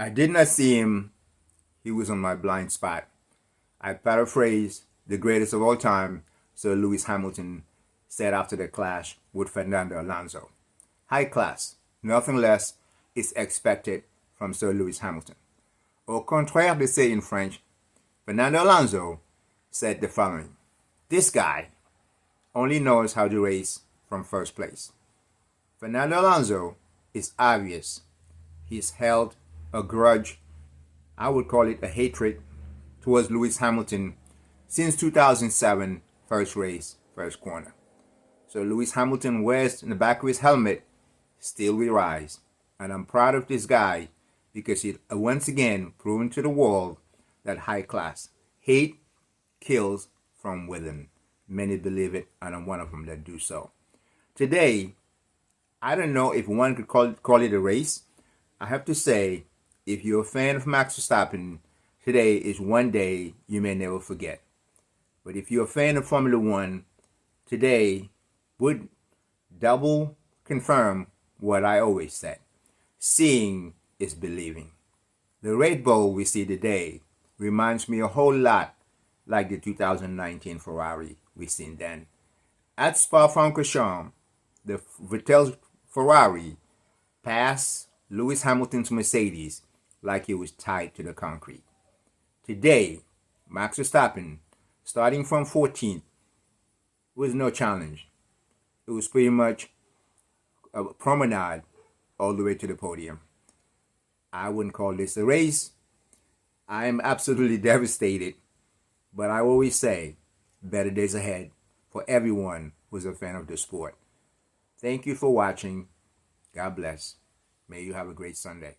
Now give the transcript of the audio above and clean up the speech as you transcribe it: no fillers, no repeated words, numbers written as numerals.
I did not see him. He was on my blind spot. I paraphrase the greatest of all time, Sir Lewis Hamilton, said after the clash with Fernando Alonso. High class, nothing less is expected from Sir Lewis Hamilton. Au contraire, they say in French, Fernando Alonso said the following: "This guy only knows how to race from first place." Fernando Alonso is obvious. He's held a grudge, I would call it a hatred, towards Lewis Hamilton since 2007, first race, first corner. So Lewis Hamilton wears in the back of his helmet, "Still we rise." And I'm proud of this guy because he once again proven to the world that high class hate kills from within. Many believe it, and I'm one of them that do so. Today, I don't know if one could call it a race. I have to say, if you're a fan of Max Verstappen, today is one day you may never forget. But if you're a fan of Formula One, today would double confirm what I always said. Seeing is believing. The Red Bull we see today reminds me a whole lot like the 2019 Ferrari we seen then. At Spa Francochamps, the Vettel's Ferrari passed Lewis Hamilton's Mercedes like he was tied to the concrete. Today, Max Verstappen, starting from 14th, was no challenge. It was pretty much a promenade all the way to the podium. I wouldn't call this a race. I am absolutely devastated, but I always say better days ahead for everyone who's a fan of the sport. Thank you for watching. God bless. May you have a great Sunday.